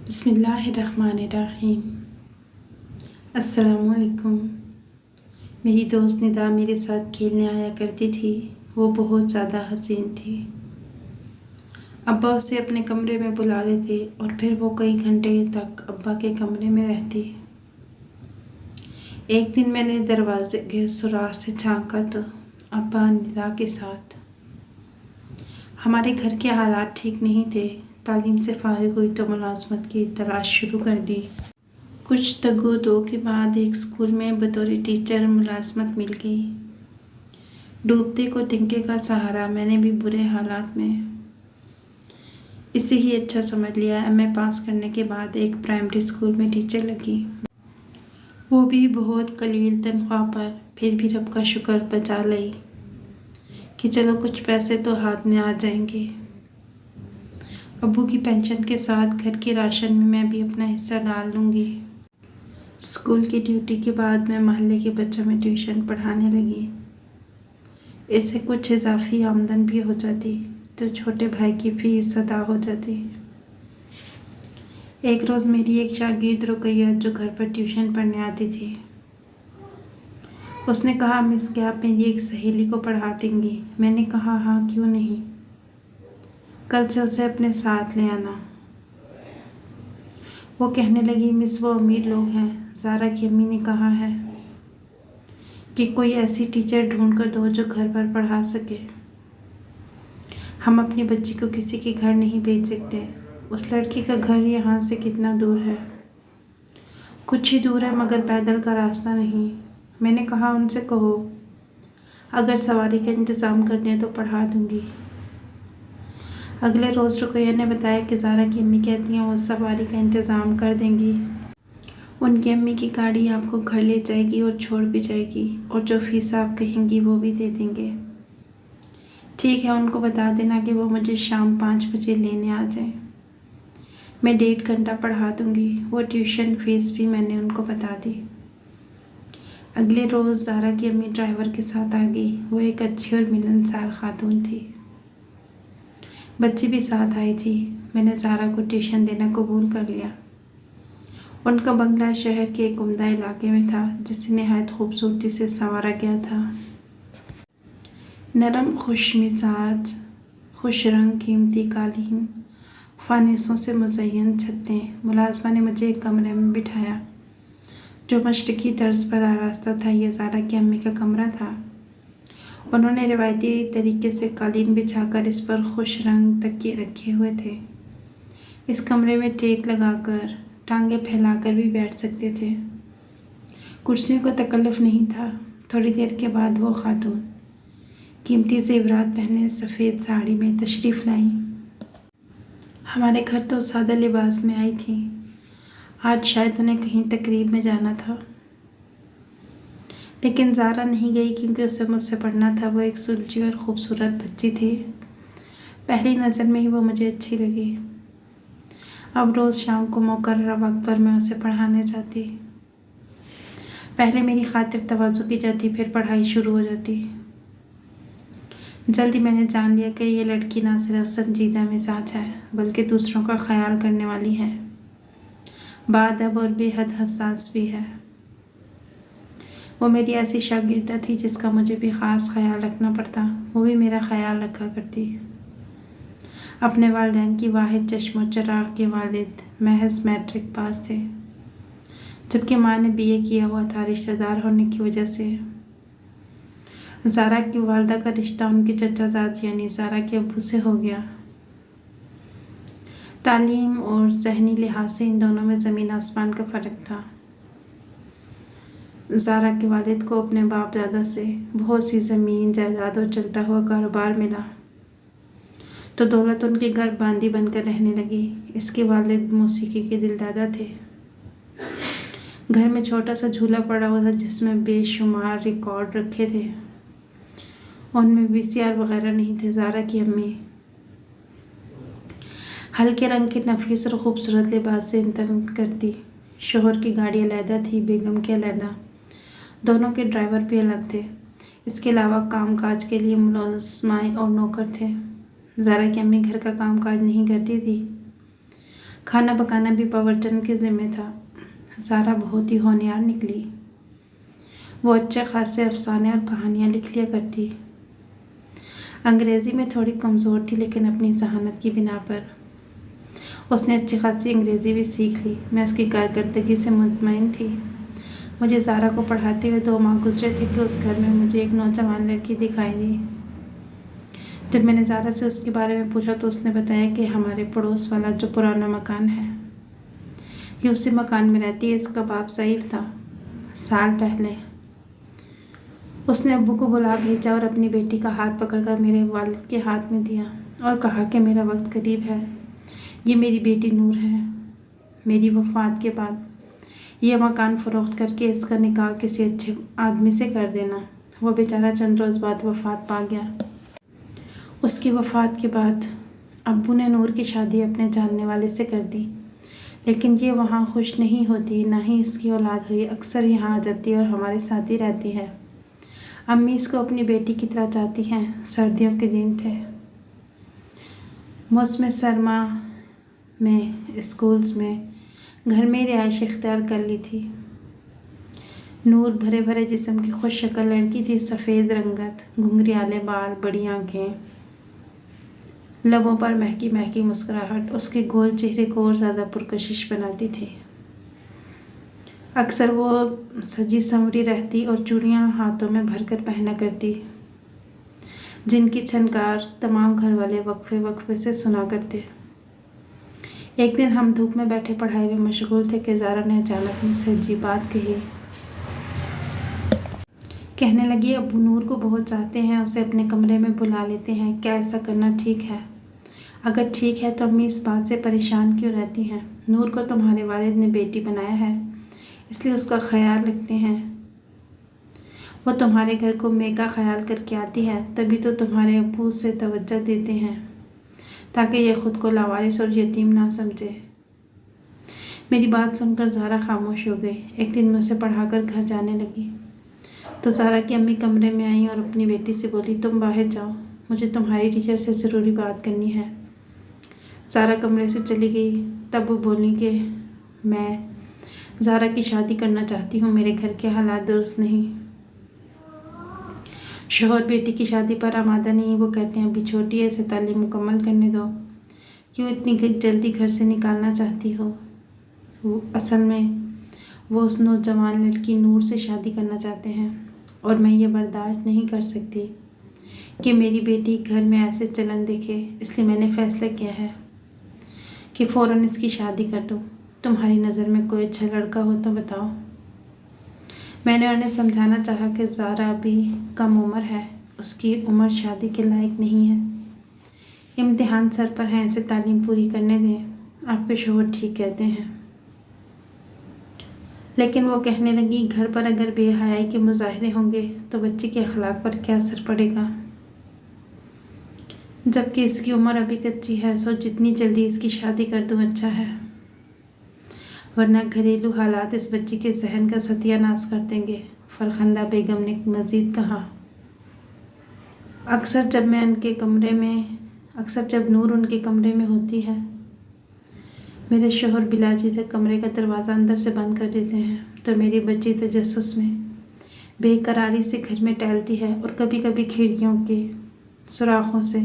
बिस्मिल्लाहिर्रहमानिर्रहीम। अस्सलामुअलैकुम। मेरी दोस्त निदा मेरे साथ खेलने आया करती थी। वो बहुत ज़्यादा हसीन थी। अब्बा उसे अपने कमरे में बुला लेते और फिर वो कई घंटे तक अब्बा के कमरे में रहती। एक दिन मैंने दरवाजे के सुराख से झांका तो अब्बा निदा के साथ। हमारे घर के हालात ठीक नहीं थे। तालीम से फारिग हुई तो मुलाजमत की तलाश शुरू कर दी। कुछ तगो-दो के बाद एक स्कूल में बतौर टीचर मुलाजमत मिल गई। डूबते को तिनके का सहारा। मैंने भी बुरे हालात में इसे ही अच्छा समझ लिया। एमए पास करने के बाद एक प्राइमरी स्कूल में टीचर लगी, वो भी बहुत कलील तनख्वाह पर। फिर भी रब का शुक्र बचा ली कि चलो कुछ पैसे तो हाथ में आ जाएंगे। अब्बू की पेंशन के साथ घर के राशन में मैं भी अपना हिस्सा डाल लूँगी। स्कूल की ड्यूटी के बाद मैं मोहल्ले के बच्चों में ट्यूशन पढ़ाने लगी। इससे कुछ इजाफी आमदन भी हो जाती तो छोटे भाई की फीस अदा हो जाती। एक रोज़ मेरी एक शागिर्द रुकैया जो घर पर ट्यूशन पढ़ने आती थी, उसने कहा, मिस क्या आप मेरी एक सहेली को पढ़ा देंगी? मैंने कहा हाँ, क्यों नहीं, कल से उसे अपने साथ ले आना। वो कहने लगी, मिस वो अमीर लोग हैं। ज़ारा की अम्मी ने कहा है कि कोई ऐसी टीचर ढूंढ कर दो जो घर पर पढ़ा सके। हम अपनी बच्ची को किसी के घर नहीं भेज सकते। उस लड़की का घर यहाँ से कितना दूर है? कुछ ही दूर है, मगर पैदल का रास्ता नहीं। मैंने कहा, उनसे कहो अगर सवारी का इंतज़ाम कर दें तो पढ़ा दूँगी। अगले रोज़ रुकैया ने बताया कि ज़ारा की अम्मी कहती हैं वो सवारी का इंतज़ाम कर देंगी। उनकी अम्मी की गाड़ी आपको घर ले जाएगी और छोड़ भी जाएगी, और जो फीस आप कहेंगी वो भी दे देंगे। ठीक है, उनको बता देना कि वो मुझे शाम 5 बजे लेने आ जाए। मैं 1.5 घंटा पढ़ा दूँगी। वो ट्यूशन फीस भी मैंने उनको बता दी। अगले रोज़ ज़ारा की अम्मी ड्राइवर के साथ आ गई। वो एक अच्छी और मिलनसार खातून थी। बच्ची भी साथ आई थी। मैंने ज़ारा को ट्यूशन देना कबूल कर लिया। उनका बंगला शहर के एक उम्दा इलाके में था, जिसे नहायत खूबसूरती से संवारा गया था। नरम खुश मिजाज, खुश रंग कीमती कालीन, फानिसों से मुज़य्यन छतें। मुलाजमा ने मुझे एक कमरे में बिठाया जो मशरक़ी तर्ज पर आरास्ता था। यह ज़ारा की अम्मी का कमरा था। उन्होंने रिवायती तरीके से कालीन बिछाकर इस पर खुश रंग तकिए रखे हुए थे। इस कमरे में टेक लगाकर, टांगें फैलाकर भी बैठ सकते थे। कुर्सियों का तकल्लुफ़ नहीं था। थोड़ी देर के बाद वो खातून कीमती ज़ेवरात पहने सफ़ेद साड़ी में तशरीफ़ लाई। हमारे घर तो सादा लिबास में आई थी। आज शायद उन्हें कहीं तकरीब में जाना था, लेकिन ज़ारा नहीं गई क्योंकि उसे मुझसे पढ़ना था। वो एक सुलझी और ख़ूबसूरत बच्ची थी। पहली नज़र में ही वो मुझे अच्छी लगी। अब रोज़ शाम को मुकर्रर वक्त पर मैं उसे पढ़ाने जाती। पहले मेरी खातिर तवाज़ु की जाती, फिर पढ़ाई शुरू हो जाती। जल्दी मैंने जान लिया कि ये लड़की ना सिर्फ संजीदा मिजाज है, बल्कि दूसरों का ख्याल करने वाली है, बाअदब और बेहद हसास भी है। वो मेरी ऐसी शागिर्दा थी जिसका मुझे भी ख़ास ख्याल रखना पड़ता। वो भी मेरा ख्याल रखा करती। अपने वालिदैन की वाहिद चश्मो चराग के वालिद महज मैट्रिक पास थे, जबकि माँ ने बीए किया हुआ था। रिश्तेदार होने की वजह से ज़ारा की वालदा का रिश्ता उनके चचाजाद यानी ज़ारा के अब्बू से हो गया। तालीम और ज़हनी लिहाज से इन दोनों में ज़मीन आसमान का फ़र्क था। ज़ारा के वालिद को अपने बाप दादा से बहुत सी ज़मीन जायदाद और चलता हुआ कारोबार मिला, तो दौलत उनके घर बांदी बनकर रहने लगी। इसके वालिद मौसीकी के दिलदादा थे। घर में छोटा सा झूला पड़ा हुआ था जिसमें बेशुमार रिकॉर्ड रखे थे। उनमें वीसीआर वगैरह नहीं थे। ज़ारा की अम्मी हल्के रंग के नफीस और ख़ूबसूरत लिबास से इंतन करती। शोहर की गाड़ी अलहदा थी, बेगम के अलहदा। दोनों के ड्राइवर भी अलग थे। इसके अलावा कामकाज के लिए मुलाज़माएं और नौकर थे। ज़ारा की अम्मी घर का कामकाज नहीं करती थी, खाना पकाना भी पावर्चन के ज़िम्मे था। ज़ारा बहुत ही होनहार निकली। वो अच्छे खासे अफसाने और कहानियाँ लिख लिया करती। अंग्रेज़ी में थोड़ी कमज़ोर थी, लेकिन अपनी जहानत की बिना पर उसने अच्छी खासी अंग्रेज़ी भी सीख ली। मैं उसकी कारकर्दगी से मुतमईन थी। मुझे ज़ारा को पढ़ाते हुए 2 माह गुजरे थे कि उस घर में मुझे एक नौजवान लड़की दिखाई दी। जब मैंने ज़ारा से उसके बारे में पूछा तो उसने बताया कि हमारे पड़ोस वाला जो पुराना मकान है, ये उसी मकान में रहती है। इसका बाप ज़ईफ़ था। साल पहले उसने अब्बू को बुला भेजा और अपनी बेटी का हाथ पकड़कर मेरे वालिद के हाथ में दिया और कहा कि मेरा वक्त करीब है। ये मेरी बेटी नूर है। मेरी वफ़ात के बाद यह मकान फ़रोख्त करके इसका निकाह किसी अच्छे आदमी से कर देना। वो बेचारा चंद रोज़ बाद वफ़ात पा गया। उसकी वफ़ात के बाद अब्बू ने नूर की शादी अपने जानने वाले से कर दी, लेकिन ये वहाँ खुश नहीं होती, ना ही इसकी औलाद हुई। अक्सर यहाँ आ जाती और हमारे साथ ही रहती है। अम्मी इसको अपनी बेटी की तरह चाहती हैं। सर्दियों के दिन थे। मौसम सरमा में स्कूल्स में घर में रिहाइश इख्तियार कर ली थी। नूर भरे भरे जिस्म की खुश शक्ल लड़की थी। सफ़ेद रंगत, घुंघरियाले बाल, बड़ी आँखें, लबों पर महकी महकी मुस्कुराहट उसके गोल चेहरे को और ज़्यादा पुरकशिश बनाती थी। अक्सर वो सजी संवरी रहती और चूड़ियाँ हाथों में भरकर पहना करती, जिनकी छनकार तमाम घर वाले वक्फे वक्फे से सुना करते। एक दिन हम धूप में बैठे पढ़ाई में मशगूल थे कि ज़ारा ने अचानक मुझसे अजीब बात कही। कहने लगी, अब्बू नूर को बहुत चाहते हैं, उसे अपने कमरे में बुला लेते हैं। क्या ऐसा करना ठीक है? अगर ठीक है तो अम्मी इस बात से परेशान क्यों रहती हैं? नूर को तुम्हारे वालिद ने बेटी बनाया है, इसलिए उसका ख्याल रखते हैं। वो तुम्हारे घर को मेघ का ख्याल करके आती है, तभी तो तुम्हारे अब्बू उसे तवज्जो देते हैं, ताकि ये ख़ुद को लावारिस और यतीम ना समझे। मेरी बात सुनकर ज़ारा खामोश हो गई। एक दिन मैं उसे पढ़ाकर घर जाने लगी तो ज़ारा की अम्मी कमरे में आई और अपनी बेटी से बोली, तुम बाहर जाओ, मुझे तुम्हारी टीचर से ज़रूरी बात करनी है। ज़ारा कमरे से चली गई। तब वो बोली कि मैं ज़ारा की शादी करना चाहती हूँ। मेरे घर के हालात दुरुस्त नहीं। शौहर बेटी की शादी पर आमादा नहीं। वो कहते हैं अभी छोटी है, इसे तालीम मुकम्मल करने दो। क्यों इतनी जल्दी घर से निकालना चाहती हो? वो असल में वो उस नौजवान लड़की नूर से शादी करना चाहते हैं और मैं ये बर्दाश्त नहीं कर सकती कि मेरी बेटी घर में ऐसे चलन देखे। इसलिए मैंने फ़ैसला किया है कि फ़ौरन इसकी शादी कर दूँ। तुम्हारी नज़र में कोई अच्छा लड़का हो तो बताओ। मैंने उन्हें समझाना चाहा कि ज़ारा अभी कम उम्र है, उसकी उम्र शादी के लायक नहीं है। इम्तिहान सर पर है, इसे तालीम पूरी करने दें। आपके शौहर ठीक कहते हैं। लेकिन वो कहने लगी, घर पर अगर बेहयाई के मुजाहरे होंगे तो बच्चे के अखलाक पर क्या असर पड़ेगा? जबकि इसकी उम्र अभी कच्ची है, सो जितनी जल्दी इसकी शादी कर दूँ अच्छा है, वरना घरेलू हालात इस बच्ची के जहन का सत्यानाश कर देंगे। फरखंदा बेगम ने मज़ीद कहा, अक्सर जब नूर उनके कमरे में होती है, मेरे शौहर बिलाजी से कमरे का दरवाज़ा अंदर से बंद कर देते हैं, तो मेरी बच्ची तजस्सुस में बेकरारी से घर में टहलती है और कभी कभी खिड़कियों के सुराखों से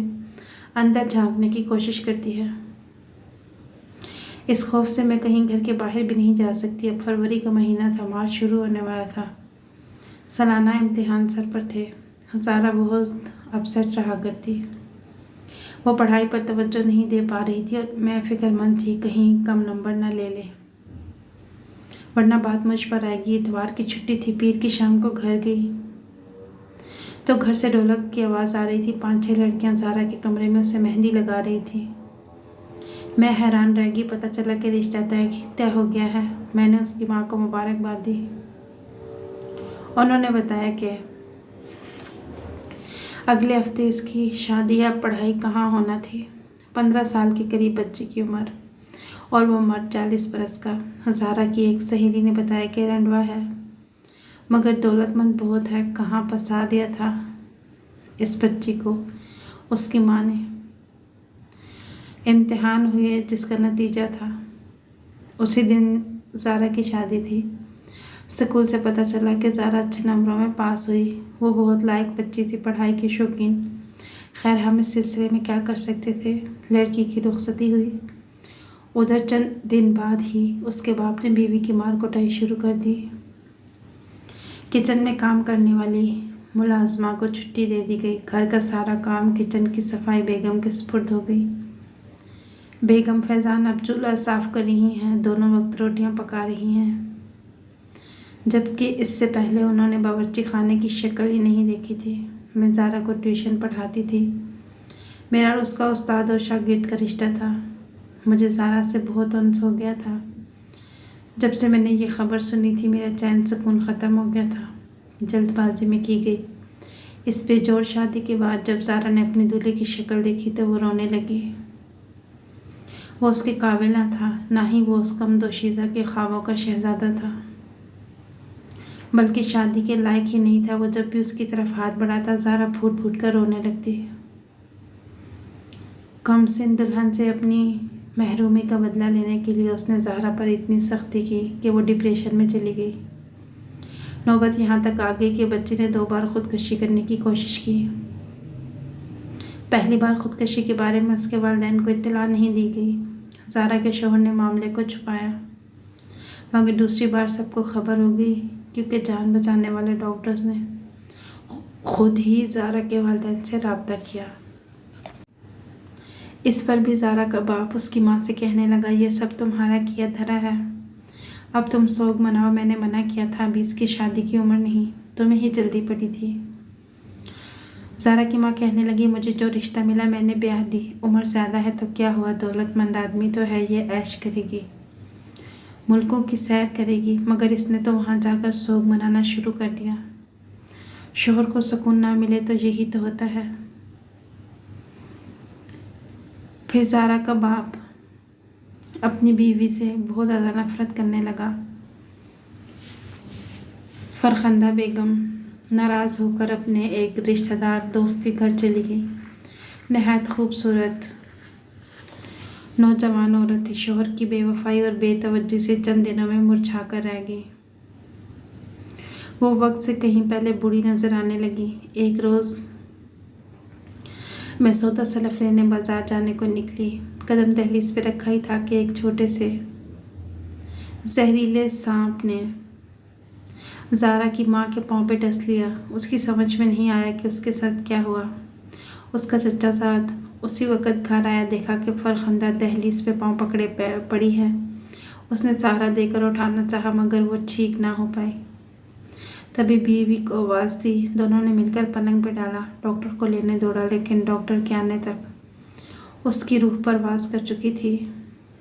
अंदर झांकने की कोशिश करती है। इस खौफ से मैं कहीं घर के बाहर भी नहीं जा सकती। अब फरवरी का महीना था, मार्च शुरू होने वाला था। सालाना इम्तिहान सर पर थे। ज़ारा बहुत अपसेट रहा करती। वो पढ़ाई पर तवज्जो नहीं दे पा रही थी और मैं फ़िक्रमंद थी कहीं कम नंबर न ले ले, वरना बात मुझ पर आएगी। इतवार की छुट्टी थी। पीर की शाम को घर गई तो घर से ढोलक की आवाज़ आ रही थी। 5-6 लड़कियां ज़ारा के कमरे में उसे मेहंदी लगा रही थी। मैं हैरान रह गई। पता चला कि रिश्ता तय हो गया है। मैंने उसकी माँ को मुबारकबाद दी। उन्होंने बताया कि अगले हफ्ते इसकी शादी या पढ़ाई कहाँ होना थी। 15 साल के करीब बच्ची की उम्र और वो मर्द 40 बरस का। ज़ारा की एक सहेली ने बताया कि रंडवा है, मगर दौलतमंद बहुत है। कहाँ फंसा दिया था इस बच्ची को उसकी माँ ने। इम्तिहान हुए जिसका नतीजा था उसी दिन ज़ारा की शादी थी। स्कूल से पता चला कि ज़ारा अच्छे नंबरों में पास हुई। वो बहुत लायक बच्ची थी, पढ़ाई की शौकीन। खैर, हम इस सिलसिले में क्या कर सकते थे। लड़की की रुखसती हुई। उधर चंद दिन बाद ही उसके बाप ने बीवी की मार कुटाई शुरू कर दी। किचन में काम करने वाली मुलाजमा को छुट्टी दे दी गई। घर का सारा काम, किचन की सफाई बेगम के सुपुर्द हो गई। बेगम फैज़ान अब चूल्हा साफ कर रही हैं, दोनों वक्त रोटियां पका रही हैं, जबकि इससे पहले उन्होंने बावर्ची खाने की शक्ल ही नहीं देखी थी। मैं ज़ारा को ट्यूशन पढ़ाती थी। मेरा और उसका उस्ताद और शागिर्द का रिश्ता था। मुझे ज़ारा से बहुत अनस हो गया था। जब से मैंने ये खबर सुनी थी, मेरा चैन सुकून ख़त्म हो गया था। जल्दबाजी में की गई इस बेजोड़ शादी के बाद जब ज़ारा ने अपनी दूल्हे की शक्ल देखी तो वो रोने लगी। वो उसके काबिल ना था, ना ही वो उस कम दोशीज़ा के ख्वाबों का शहज़ादा था, बल्कि शादी के लायक ही नहीं था। वो जब भी उसकी तरफ हाथ बढ़ाता, ज़ारा फूट फूट कर रोने लगती। कम सिन दुल्हन से अपनी महरूमी का बदला लेने के लिए उसने ज़ारा पर इतनी सख्ती की कि वो डिप्रेशन में चली गई। नौबत यहाँ तक आ गई कि बच्ची ने 2 बार खुदकुशी करने की कोशिश की। पहली बार खुदकुशी के बारे में उसके वालिदैन को इत्तला नहीं दी गई। ज़ारा के शौहर ने मामले को छुपाया, मगर दूसरी बार सबको खबर हो गई, क्योंकि जान बचाने वाले डॉक्टर्स ने खुद ही ज़ारा के वालिदैन से राब्ता किया। इस पर भी ज़ारा का बाप उसकी माँ से कहने लगा, ये सब तुम्हारा किया धरा है, अब तुम सोग मनाओ। मैंने मना किया था, अभी इसकी शादी की उम्र नहीं, तुम्हें ही जल्दी पड़ी थी। ज़ारा की माँ कहने लगी, मुझे जो रिश्ता मिला मैंने ब्याह दी। उम्र ज़्यादा है तो क्या हुआ, दौलतमंद आदमी तो है, ये ऐश करेगी, मुल्कों की सैर करेगी। मगर इसने तो वहाँ जाकर सोग मनाना शुरू कर दिया। शोहर को सुकून ना मिले तो यही तो होता है। फिर ज़ारा का बाप अपनी बीवी से बहुत ज़्यादा नफरत करने लगा। फरखंदा बेगम नाराज़ होकर अपने एक रिश्तेदार दोस्त के घर चली गई। नहायत खूबसूरत नौजवान औरत थी। शोहर की बेवफाई और बेतवज्जी से चंद दिनों में मुरझा कर रह गई। वो वक्त से कहीं पहले बूढ़ी नज़र आने लगी। एक रोज़ मैं सौदा सलफ लेने बाजार जाने को निकली। कदम दहलीज पे रखा ही था कि एक छोटे से जहरीले सांप ने ज़ारा की माँ के पाँव पे डस लिया। उसकी समझ में नहीं आया कि उसके साथ क्या हुआ। उसका चच्चा साथ उसी वक़्त घर आया, देखा कि फरखंदा दहलीज पे पाँव पकड़े पड़ी है। उसने सहारा देकर उठाना चाहा, मगर वो ठीक ना हो पाई। तभी बीवी को आवाज़ दी। दोनों ने मिलकर पलंग पे डाला। डॉक्टर को लेने दौड़ा, लेकिन डॉक्टर के आने तक उसकी रूह परवास कर चुकी थी।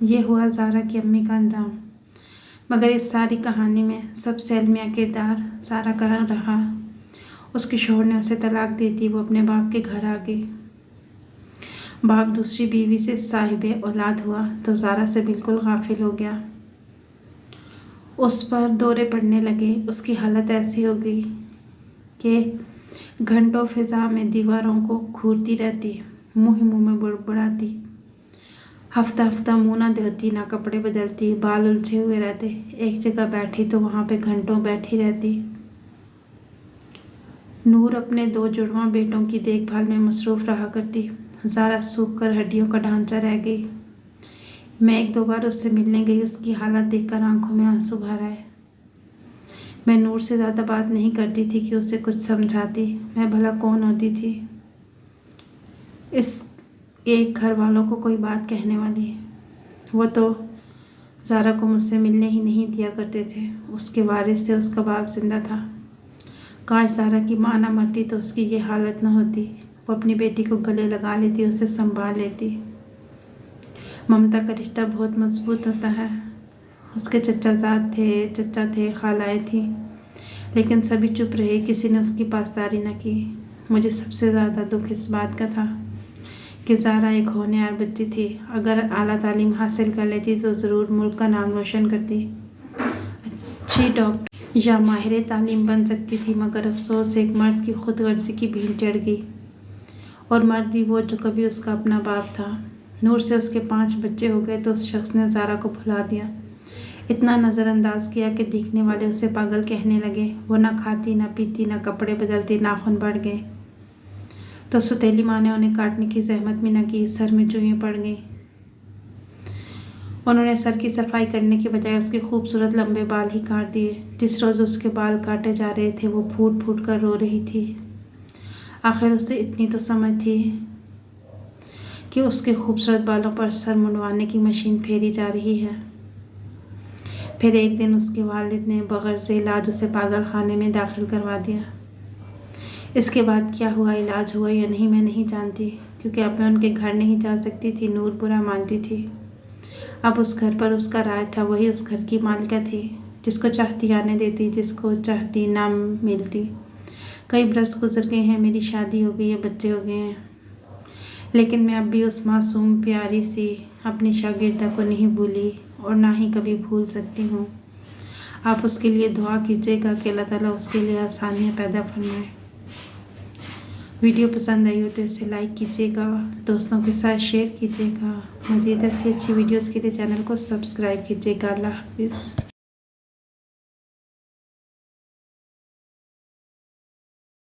ये हुआ ज़ारा की अम्मी का अंजाम। मगर इस सारी कहानी में सबसे अलमिया किरदार ज़ारा का रहा। उसके शौहर ने उसे तलाक दे दी। वो अपने बाप के घर आ गई। बाप दूसरी बीवी से साहिबे औलाद हुआ तो ज़ारा से बिल्कुल गाफिल हो गया। उस पर दौरे पड़ने लगे। उसकी हालत ऐसी हो गई कि घंटों फिज़ा में दीवारों को घूरती रहती, मुँह ही मुँह में बुड़बुड़ाती। हफ्ता हफ्ता मुँह ना धोती, ना कपड़े बदलती, बाल उलझे हुए रहते। एक जगह बैठी तो वहाँ पे घंटों बैठी रहती। नूर अपने 2 जुड़वां बेटों की देखभाल में मसरूफ़ रहा करती। ज़ारा सूख कर हड्डियों का ढांचा रह गई। मैं 1-2 बार उससे मिलने गई। उसकी हालत देखकर आंखों में आंसू भर आए। मैं नूर से ज़्यादा बात नहीं करती थी कि उसे कुछ समझाती। मैं भला कौन होती थी इस एक घर वालों को कोई बात कहने वाली। वो तो ज़ारा को मुझसे मिलने ही नहीं दिया करते थे। उसके वारिस थे, उसका बाप जिंदा था। काश ज़ारा की माँ ना मरती तो उसकी ये हालत न होती। वो अपनी बेटी को गले लगा लेती, उसे संभाल लेती। ममता का रिश्ता बहुत मजबूत होता है। उसके चचा थे, खालाएँ थी, लेकिन सभी चुप रहे। किसी ने उसकी पासदारी न की। मुझे सबसे ज़्यादा दुख इस बात का था कि ज़ारा एक होनहार बच्ची थी। अगर आला तालीम हासिल कर लेती तो ज़रूर मुल्क का नाम रोशन करती, अच्छी डॉक्टर या माहिर तालीम बन सकती थी। मगर अफसोस, एक मर्द की खुद गर्जी की भीड़ चढ़ गई, और मर्द भी वो जो कभी उसका अपना बाप था। नूर से उसके 5 बच्चे हो गए तो उस शख्स ने ज़ारा को भुला दिया। इतना नज़रअंदाज किया कि दिखने वाले उसे पागल कहने लगे। वो ना खाती, ना पीती, ना कपड़े बदलती, नाखून बढ़ गए। तो सौतेली माँ ने उन्हें काटने की जहमत भी न की। सर में जुएँ पड़ गईं। उन्होंने सर की सफाई करने के बजाय उसके खूबसूरत लंबे बाल ही काट दिए। जिस रोज़ उसके बाल काटे जा रहे थे वो फूट फूट कर रो रही थी। आखिर उसे इतनी तो समझ थी कि उसके खूबसूरत बालों पर सर मुंडवाने की मशीन फेरी जा रही है। फिर एक दिन उसके वालिद ने बगैर से इलाज उसे पागल खाने में दाखिल करवा दिया। इसके बाद क्या हुआ, इलाज हुआ या नहीं, मैं नहीं जानती, क्योंकि अब मैं उनके घर नहीं जा सकती थी। नूर बुरा मानती थी। अब उस घर पर उसका राज था। वही उस घर की मालिका थी, जिसको चाहती आने देती, जिसको चाहती ना मिलती। कई बरस गुजर गए हैं, मेरी शादी हो गई है, बच्चे हो गए हैं, लेकिन मैं अब भी उस मासूम प्यारी सी अपनी शागिर्दा को नहीं भूली और ना ही कभी भूल सकती हूँ। आप उसके लिए दुआ कीजिएगा कि अल्लाह ताला उसके लिए आसानियाँ पैदा फरमाए। वीडियो पसंद आई हो तो इसे लाइक कीजिएगा, दोस्तों के साथ शेयर कीजिएगा। मज़ीद ऐसी अच्छी वीडियोस के लिए चैनल को सब्सक्राइब कीजिएगा। अल्लाह हाफिज़।